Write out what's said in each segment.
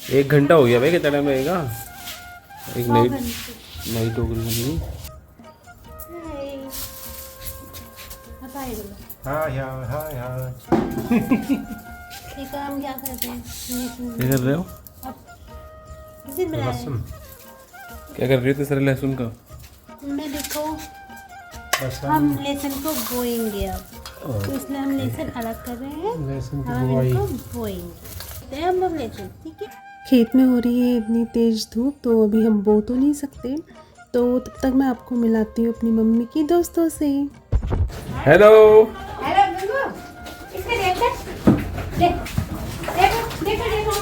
1 घंटा हो गया भाई, कितना टाइम लगेगा? एक नई 100 नई टोकरी बननी। हाय हाय हाय हाय। ये काम क्या करते हैं? क्या कर रहे हो? इसी में लहसुन क्या कर रही हो तेरे लहसुन का? मैं देखो लहसुन हम लहसुन को बोएंगे अब, तो इसलिए हम लहसुन अलग कर रहे हैं। लहसुन की हम बुआई। इनको बोएंगे, तो हम लोग लहसुन, ठीक है। खेत में हो रही है इतनी तेज धूप, तो अभी हम बो तो नहीं सकते, तो तब तक मैं आपको मिलाती हूँ अपनी मम्मी की दोस्तों से। हेलो। हेलो गुगु, इसका देख देखो देखो देखो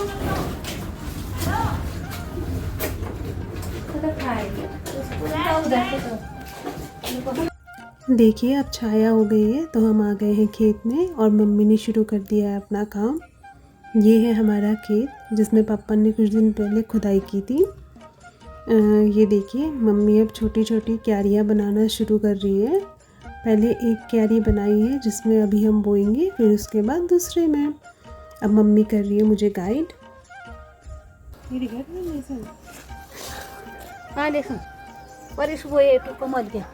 तो खाएगी उसको ना उधर से तो देखिए अब छाया हो गई है, तो हम आ गए हैं खेत में और मम्मी ने शुरू कर दिया है अपना काम। ये है हमारा खेत जिसमें पापा ने कुछ दिन पहले खुदाई की थी। ये देखिए मम्मी अब छोटी छोटी क्यारियाँ बनाना शुरू कर रही है। पहले एक क्यारी बनाई है जिसमें अभी हम बोएंगे, फिर उसके बाद दूसरे में। अब मम्मी कर रही है मुझे गाइड। हाँ देखो, और इस वो ये तो मत गया।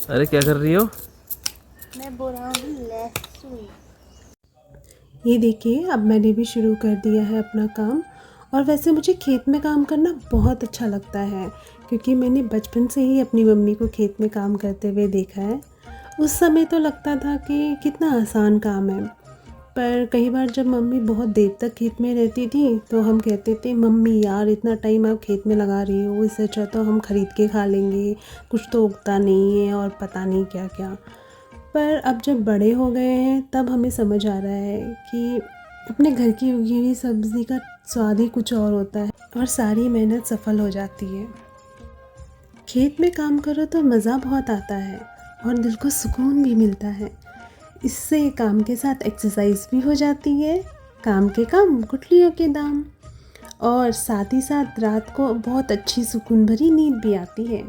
अरे क्या कर रही हो? मैं बोल रहा हूँ लहसुन। ये देखिए अब मैंने भी शुरू कर दिया है अपना काम। और वैसे मुझे खेत में काम करना बहुत अच्छा लगता है, क्योंकि मैंने बचपन से ही अपनी मम्मी को खेत में काम करते हुए देखा है। उस समय तो लगता था कि कितना आसान काम है, पर कई बार जब मम्मी बहुत देर तक खेत में रहती थी तो हम कहते थे मम्मी यार इतना टाइम आप खेत में लगा रही हो, इससे अच्छा तो हम ख़रीद के खा लेंगे, कुछ तो उगता नहीं है और पता नहीं क्या क्या। पर अब जब बड़े हो गए हैं तब हमें समझ आ रहा है कि अपने घर की उगी हुई सब्ज़ी का स्वाद ही कुछ और होता है और सारी मेहनत सफल हो जाती है। खेत में काम करो तो मज़ा बहुत आता है और दिल को सुकून भी मिलता है। इससे काम के साथ एक्सरसाइज भी हो जाती है, काम के काम गुठलियों के दाम, और साथ ही साथ रात को बहुत अच्छी सुकून भरी नींद भी आती है।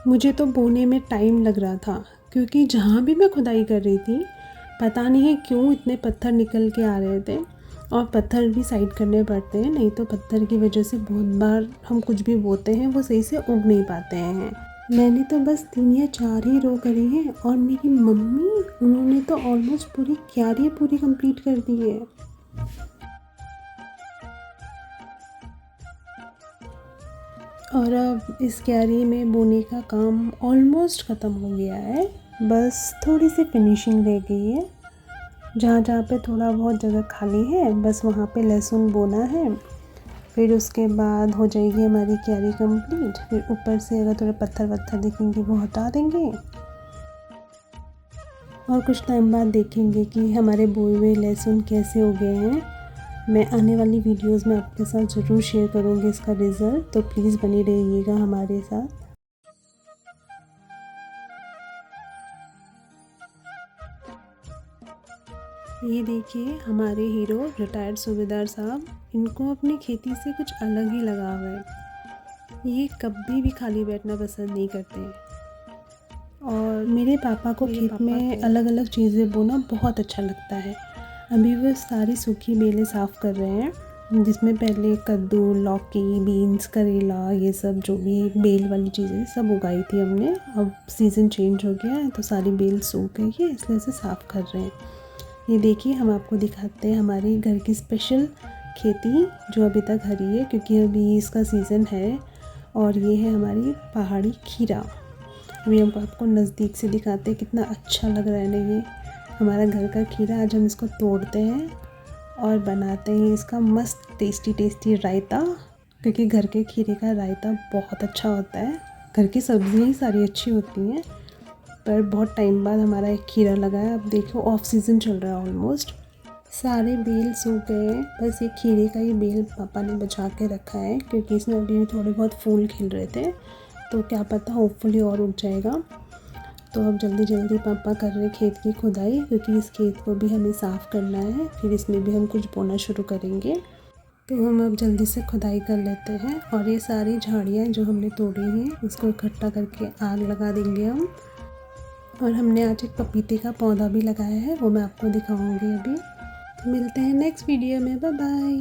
मुझे तो बोने में टाइम लग रहा था, क्योंकि जहाँ भी मैं खुदाई कर रही थी पता नहीं क्यों इतने पत्थर निकल के आ रहे थे, और पत्थर भी साइड करने पड़ते हैं, नहीं तो पत्थर की वजह से बहुत बार हम कुछ भी बोते हैं वो सही से उग नहीं पाते हैं। मैंने तो बस 3 या 4 ही रो करी हैं, और मेरी मम्मी उन्होंने तो ऑलमोस्ट पूरी क्यारी पूरी कंप्लीट कर दी है। और अब इस क्यारी में बोने का काम ऑलमोस्ट ख़त्म हो गया है, बस थोड़ी सी फिनिशिंग रह गई है। जहाँ जहाँ पे थोड़ा बहुत जगह खाली है बस वहाँ पे लहसुन बोना है, फिर उसके बाद हो जाएगी हमारी क्यारी कंप्लीट। फिर ऊपर से अगर थोड़े पत्थर वत्थर दिखेंगे वो हटा देंगे, और कुछ टाइम बाद देखेंगे कि हमारे बोए हुए लहसुन कैसे हो गए हैं। मैं आने वाली वीडियोस में आपके साथ ज़रूर शेयर करूँगी इसका रिज़ल्ट, तो प्लीज़ बनी रहिएगा हमारे साथ। ये देखिए हमारे हीरो रिटायर्ड सूबेदार साहब, इनको अपनी खेती से कुछ अलग ही लगाव है। ये कभी भी खाली बैठना पसंद नहीं करते। और मेरे पापा को खेत में अलग अलग चीज़ें बोना बहुत अच्छा लगता है। अभी वो सारी सूखी बेलें साफ़ कर रहे हैं, जिसमें पहले कद्दू, लौकी, बीन्स, करेला, ये सब जो भी बेल वाली चीज़ें सब उगाई थी हमने। अब सीज़न चेंज हो गया है तो सारी बेल सूख गई है, इसलिए इसे साफ़ कर रहे हैं। ये देखिए हम आपको दिखाते हैं हमारी घर की स्पेशल खेती जो अभी तक हरी है, क्योंकि अभी इसका सीज़न है। और ये है हमारी पहाड़ी खीरा। अभी हम आपको नज़दीक से दिखाते हैं कितना अच्छा लग रहा है ना। ये हमारा घर का खीरा, आज हम इसको तोड़ते हैं और बनाते हैं इसका मस्त टेस्टी टेस्टी रायता, क्योंकि घर के खीरे का रायता बहुत अच्छा होता है। घर की सब्जियां ही सारी अच्छी होती हैं, पर बहुत टाइम बाद हमारा एक खीरा लगा है। अब देखो ऑफ सीज़न चल रहा है ऑलमोस्ट, सारे बेल सूख गए हैं, बस ये खीरे का ही बेल पापा ने बचा के रखा है, क्योंकि इसमें अभी थोड़े बहुत फूल खिल रहे थे, तो क्या पता होपफुली और उग जाएगा। तो अब जल्दी जल्दी पापा कर रहे खेत की खुदाई, क्योंकि इस खेत को भी हमें साफ़ करना है, फिर इसमें भी हम कुछ बोना शुरू करेंगे। तो हम अब जल्दी से खुदाई कर लेते हैं, और ये सारी झाड़ियाँ जो हमने तोड़ी हैं उसको इकट्ठा करके आग लगा देंगे हम। और हमने आज एक पपीते का पौधा भी लगाया है, वो मैं आपको दिखाऊंगी अभी। तो मिलते हैं नेक्स्ट वीडियो में, बाय बाय।